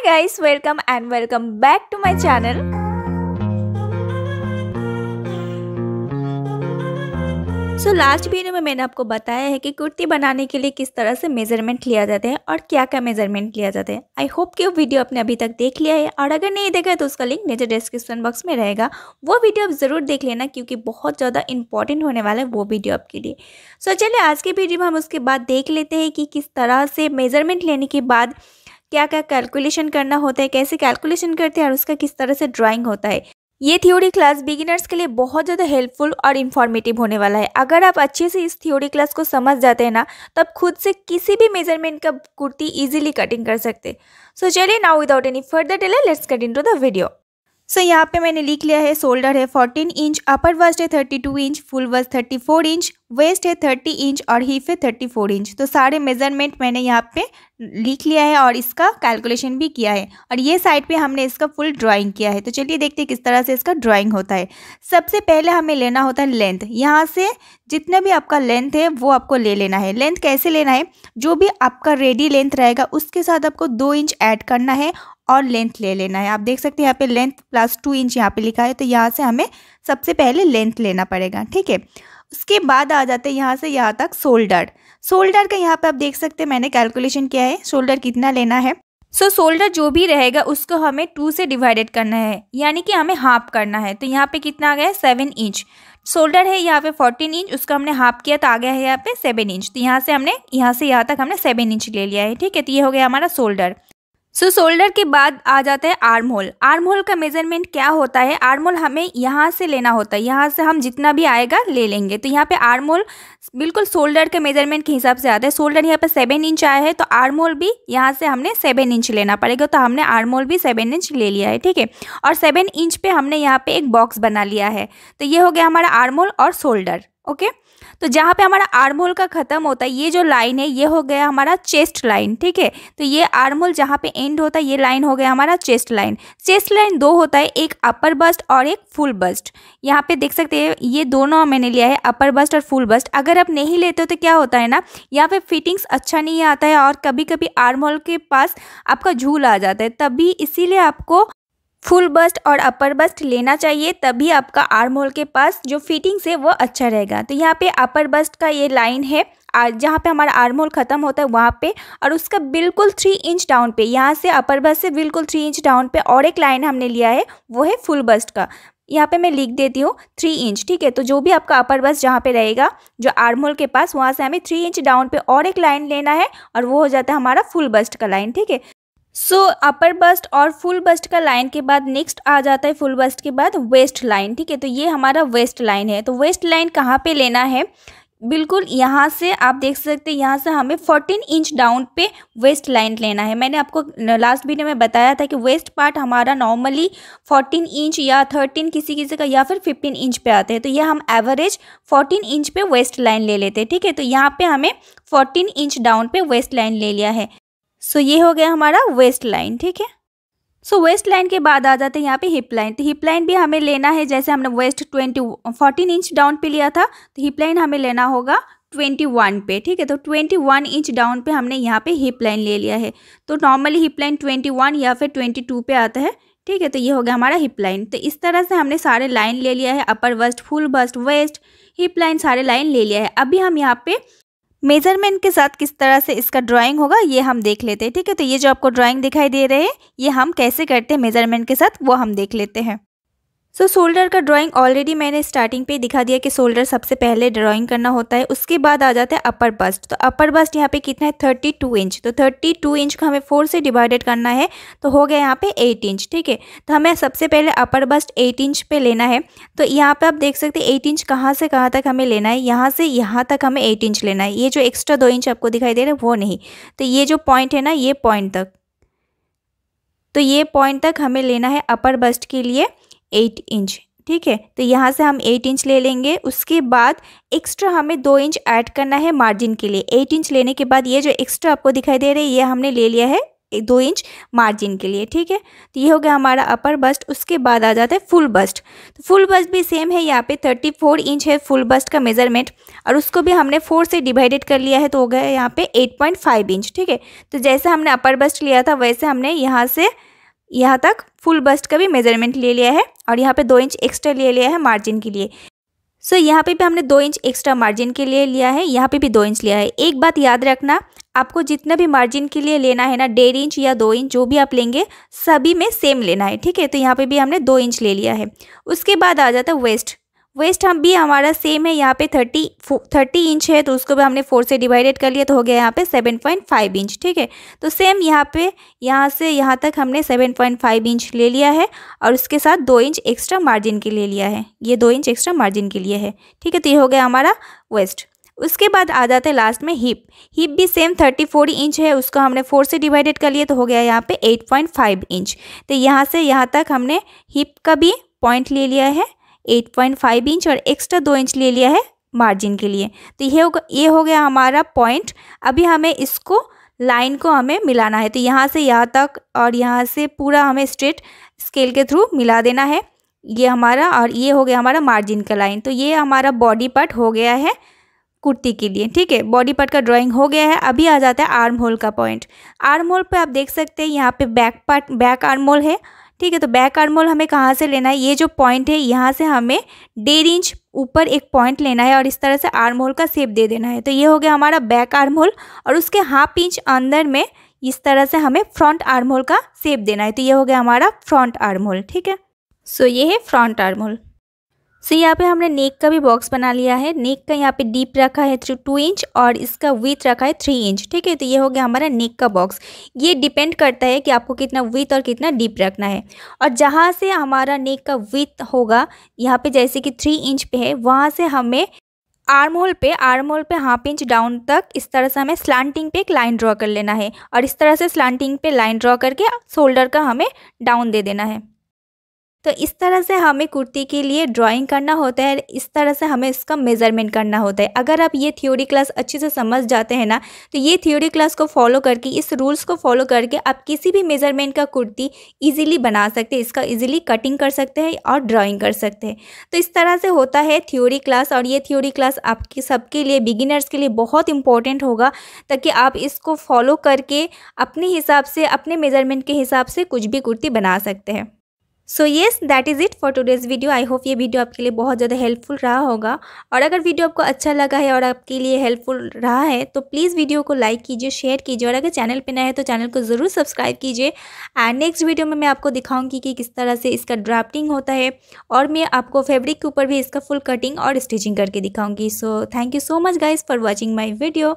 Hi guys, welcome and welcome back to my channel. Last video में मैंने आपको बताया है कि कुर्ती बनाने के लिए किस तरह से मेजरमेंट लिया जाता है और क्या क्या मेजरमेंट लिया जाता है। आई होप कि वो वीडियो आपने अभी तक देख लिया है और अगर नहीं देखा है तो उसका लिंक नीचे डिस्क्रिप्शन बॉक्स में रहेगा। वो वीडियो आप ज़रूर देख लेना क्योंकि बहुत ज़्यादा इंपॉर्टेंट होने वाला है वो वीडियो आपके लिए। चलिए आज की वीडियो में हम उसके बाद देख लेते हैं कि किस तरह से मेजरमेंट लेने के बाद क्या क्या कैलकुलेशन करना होता है, कैसे कैलकुलेशन करते हैं और उसका किस तरह से ड्राइंग होता है। ये थ्योरी क्लास बिगिनर्स के लिए बहुत ज़्यादा हेल्पफुल और इन्फॉर्मेटिव होने वाला है। अगर आप अच्छे से इस थ्योरी क्लास को समझ जाते हैं ना, तब खुद से किसी भी मेजरमेंट का कुर्ती इजीली कटिंग कर सकते। चलिए now without any further delay let's get into the video. यहाँ पे मैंने लिख लिया है शोल्डर है 14 इंच, अपर बस्ट है 32 inch, full bust 34 inch, waist है 30 इंच और हिप है 34 इंच। तो सारे मेजरमेंट मैंने यहाँ पे लिख लिया है और इसका कैलकुलेशन भी किया है और ये साइड पे हमने इसका फुल ड्राइंग किया है। तो चलिए देखते हैं किस तरह से इसका ड्राइंग होता है। सबसे पहले हमें लेना होता है लेंथ। यहाँ से जितना भी आपका लेंथ है वो आपको ले लेना है। लेंथ कैसे लेना है, जो भी आपका रेडी लेंथ रहेगा उसके साथ आपको 2 इंच ऐड करना है और लेंथ ले लेना है। आप देख सकते हैं यहाँ पे लेंथ प्लस 2 इंच यहाँ पे लिखा है, तो यहाँ से हमें सबसे पहले लेंथ लेना पड़ेगा। ठीक है, उसके बाद आ जाते हैं यहाँ से यहाँ तक शोल्डर का यहाँ पे आप देख सकते हैं मैंने कैलकुलेशन किया है शोल्डर कितना लेना है। शोल्डर जो भी रहेगा उसको हमें 2 से डिवाइडेड करना है, यानी कि हमें हाफ करना है। तो यहाँ पे कितना आ गया है 7 इंच। शोल्डर है यहाँ पे 14 इंच, उसका हमने हाफ किया तो आ गया है यहाँ पे 7 इंच। तो यहाँ से यहाँ तक हमने 7 इंच ले लिया है। ठीक है, तो ये हो गया हमारा शोल्डर। शोल्डर के बाद आ जाता है आर्म होल। आर्म होल का मेजरमेंट क्या होता है, आर्म होल हमें यहाँ से लेना होता है, यहाँ से हम जितना भी आएगा ले लेंगे। तो यहाँ पे आर्म होल बिल्कुल शोल्डर के मेजरमेंट के हिसाब से आता है। शोल्डर यहाँ पे 7 इंच आया है तो आर्म होल भी यहाँ से हमने 7 इंच लेना पड़ेगा। तो हमने आर्म होल भी 7 इंच ले लिया है। ठीक है, और 7 इंच पे हमने यहाँ पे एक बॉक्स बना लिया है। तो ये हो गया हमारा आर्म होल और शोल्डर। ओके, तो जहाँ पे हमारा आर्म होल का खत्म होता है, ये जो लाइन है ये हो गया हमारा चेस्ट लाइन। ठीक है, तो ये आर्म होल जहाँ पे एंड होता है ये लाइन हो गया हमारा चेस्ट लाइन। चेस्ट लाइन 2 होता है, एक अपर बस्ट और एक फुल बस्ट। यहाँ पे देख सकते हैं ये दोनों मैंने लिया है, अपर बस्ट और फुल बस्ट। अगर आप नहीं लेते हो तो क्या होता है ना, यहाँ पे फिटिंग्स अच्छा नहीं आता है और कभी कभी आर्म होल के पास आपका झूल आ जाता है। तभी इसीलिए आपको फुल बस्ट और अपर बस्ट लेना चाहिए, तभी आपका आर्म होल के पास जो फिटिंग्स है वो अच्छा रहेगा। तो यहाँ पे अपर बस्ट का ये लाइन है जहाँ पे हमारा आर्म होल खत्म होता है वहाँ पे, और उसका बिल्कुल 3 इंच डाउन पे, यहाँ से अपर बस्ट से बिल्कुल 3 इंच डाउन पे और एक लाइन हमने लिया है, वो है फुल बस्ट का। यहाँ पे मैं लिख देती हूँ 3 इंच। ठीक है, तो जो भी आपका अपर बस्ट जहाँ पे रहेगा जो आर्म होल के पास, वहाँ से हमें 3 इंच डाउन पे और एक लाइन लेना है और वो हो जाता है हमारा फुल बस्ट का लाइन। ठीक है, अपर बस्ट और फुल बस्ट का लाइन के बाद नेक्स्ट आ जाता है फुल बस्ट के बाद वेस्ट लाइन। ठीक है, तो ये हमारा वेस्ट लाइन है। तो वेस्ट लाइन कहाँ पे लेना है, बिल्कुल यहाँ से आप देख सकते हैं, यहाँ से हमें 14 इंच डाउन पे वेस्ट लाइन लेना है। मैंने आपको लास्ट वीडियो में बताया था कि वेस्ट पार्ट हमारा नॉर्मली 14 इंच या 13 किसी का या फिर 15 इंच पे आते हैं। तो ये हम एवरेज 14 इंच पे वेस्ट लाइन ले लेते हैं। ठीक है, तो यहाँ पे हमें 14 इंच डाउन पे वेस्ट लाइन ले लिया है। ये हो गया हमारा वेस्ट लाइन। ठीक है, वेस्ट लाइन के बाद आ जाते हैं यहाँ पे हिप लाइन। तो हिप लाइन भी हमें लेना है, जैसे हमने वेस्ट 14 इंच डाउन पे लिया था, तो हिप लाइन हमें लेना होगा 21 पे। ठीक है, तो 21 इंच डाउन पे हमने यहाँ पे हिप लाइन ले लिया है। तो नॉर्मली हिप लाइन 21 या फिर 22 पे आता है। ठीक है, तो ये हो गया हमारा हिप लाइन। तो इस तरह से हमने सारे लाइन ले लिया है, upper bust, full bust, waist, hip line, सारे लाइन ले लिया है। अभी हम यहाँ पे मेजरमेंट के साथ किस तरह से इसका ड्राइंग होगा ये हम देख लेते हैं। ठीक है, तो ये जो आपको ड्राइंग दिखाई दे रहे हैं ये हम कैसे करते हैं मेजरमेंट के साथ, वो हम देख लेते हैं। शोल्डर का ड्राइंग ऑलरेडी मैंने स्टार्टिंग पे दिखा दिया कि शोल्डर सबसे पहले ड्राइंग करना होता है। उसके बाद आ जाता है अपर बस्ट। तो अपर बस्ट यहाँ पे कितना है 32 इंच। तो 32 इंच को हमें 4 से डिवाइडेड करना है, तो हो गया यहाँ पे 8 इंच। ठीक है, तो हमें सबसे पहले अपर बस्ट 8 इंच पे लेना है। तो यहाँ पे आप देख सकते हैं 8 इंच कहाँ से कहाँ तक हमें लेना है, यहाँ से यहाँ तक हमें 8 इंच लेना है। ये जो एक्स्ट्रा 2 इंच आपको दिखाई दे रहा है वो नहीं, तो ये जो पॉइंट है ना ये पॉइंट तक, तो ये पॉइंट तक हमें लेना है अपर बस्ट के लिए 8 इंच। ठीक है, तो यहाँ से हम 8 इंच ले लेंगे। उसके बाद एक्स्ट्रा हमें 2 इंच ऐड करना है मार्जिन के लिए। 8 इंच लेने के बाद ये जो एक्स्ट्रा आपको दिखाई दे रही है ये हमने ले लिया है 2 इंच मार्जिन के लिए, ठीक है। तो ये हो गया हमारा अपर बस्ट। उसके बाद आ जाता है फुल बस्ट। तो फुल बस्ट भी सेम है, यहाँ पे 34 इंच है फुल बस्ट का मेज़रमेंट, और उसको भी हमने 4 से डिवाइडेड कर लिया है, तो हो गया यहाँ पे 8.5 इंच, ठीक है। तो जैसे हमने अपर बस्ट लिया था वैसे हमने यहाँ से यहाँ तक फुल बस्ट का भी मेज़रमेंट ले लिया है, और यहाँ पे 2 इंच एक्स्ट्रा ले लिया है मार्जिन के लिए। सो यहाँ पे भी हमने 2 इंच एक्स्ट्रा मार्जिन के लिए लिया है, यहाँ पे भी 2 इंच लिया है। एक बात याद रखना, आपको जितना भी मार्जिन के लिए लेना है ना, 1.5 इंच या 2 इंच जो भी आप लेंगे सभी में सेम लेना है, ठीक है। तो यहाँ पे भी हमने 2 इंच ले लिया है। उसके बाद आ जाता है वेस्ट। वेस्ट हम भी हमारा सेम है, यहाँ पे 30 इंच है, तो उसको भी हमने 4 से डिवाइडेड कर लिया, तो हो गया यहाँ पे 7.5 इंच, ठीक है। तो सेम यहाँ पे यहाँ से यहाँ तक हमने 7.5 इंच ले लिया है, और उसके साथ 2 इंच एक्स्ट्रा मार्जिन के लिए लिया है, ये 2 इंच एक्स्ट्रा मार्जिन के लिए है, ठीक है। तो ये हो गया हमारा वेस्ट। उसके बाद आ जाते हैं लास्ट में हिप। हिप भी सेम 34 इंच है, उसको हमने 4 से डिवाइडेड कर लिया, तो हो गया यहाँ पे 8.5 इंच। तो यहाँ से यहाँ तक हमने हिप का भी पॉइंट ले लिया है 8.5 इंच, और एक्स्ट्रा 2 इंच ले लिया है मार्जिन के लिए। तो ये हो गया हमारा पॉइंट। अभी हमें इसको लाइन को हमें मिलाना है, तो यहाँ से यहाँ तक और यहाँ से पूरा हमें स्ट्रेट स्केल के थ्रू मिला देना है ये हमारा, और ये हो गया हमारा मार्जिन का लाइन। तो ये हमारा बॉडी पार्ट हो गया है कुर्ती के लिए, ठीक है। बॉडी पार्ट का ड्राइंग हो गया है। अभी आ जाता है आर्म होल का पॉइंट। आर्म होल पे आप देख सकते हैं यहाँ पे बैक आर्म होल है, ठीक है। तो बैक आर्म होल हमें कहाँ से लेना है, ये जो पॉइंट है यहाँ से हमें 1.5 इंच ऊपर एक पॉइंट लेना है, और इस तरह से आर्म होल का शेप दे देना है। तो ये हो गया हमारा बैक आर्म होल, और उसके 1/2 इंच अंदर में इस तरह से हमें फ्रंट आर्म होल का शेप देना है। तो ये हो गया हमारा फ्रंट आर्म होल, ठीक है। सो ये है फ्रंट आर्म होल। सो यहाँ पे हमने नेक का भी बॉक्स बना लिया है। नेक का यहाँ पे डीप रखा है 2 इंच, और इसका विथ रखा है 3 इंच, ठीक है। तो ये हो गया हमारा नेक का बॉक्स। ये डिपेंड करता है कि आपको कितना विथ और कितना डीप रखना है। और जहाँ से हमारा नेक का विथ होगा, यहाँ पे जैसे कि 3 इंच पे है, वहाँ से हमें आर्म होल पे 1/2 इंच डाउन तक इस तरह से हमें स्लांटिंग पे एक लाइन ड्रॉ कर लेना है, और इस तरह से स्लांटिंग पे लाइन ड्रॉ करके शोल्डर का हमें डाउन दे देना है। तो इस तरह से हमें कुर्ती के लिए ड्राइंग करना होता है, इस तरह से हमें इसका मेज़रमेंट करना होता है। अगर आप ये थ्योरी क्लास अच्छे से समझ जाते हैं ना, तो ये थ्योरी क्लास को फॉलो करके, इस रूल्स को फॉलो करके आप किसी भी मेज़रमेंट का कुर्ती इजीली बना सकते हैं, इसका इजीली कटिंग कर सकते हैं और ड्राइंग कर सकते हैं। तो इस तरह से होता है थ्योरी क्लास, और ये थ्योरी क्लास आपके सबके लिए, बिगिनर्स के लिए बहुत इंपॉर्टेंट होगा, ताकि आप इसको फॉलो करके अपने हिसाब से, अपने मेज़रमेंट के हिसाब से कुछ भी कुर्ती बना सकते हैं। So yes, that is it for today's video. I hope ये वीडियो आपके लिए बहुत ज़्यादा हेल्पफुल रहा होगा, और अगर वीडियो आपको अच्छा लगा है और आपके लिए हेल्पफुल रहा है तो प्लीज़ वीडियो को लाइक कीजिए, शेयर कीजिए, और अगर चैनल पे नए हैं तो चैनल को ज़रूर सब्सक्राइब कीजिए। एंड नेक्स्ट वीडियो में मैं आपको दिखाऊंगी कि किस तरह से इसका ड्राफ्टिंग होता है, और मैं आपको फैब्रिक के ऊपर भी इसका फुल कटिंग और स्टिचिंग करके दिखाऊंगी। So thank you so much guys for watching my video.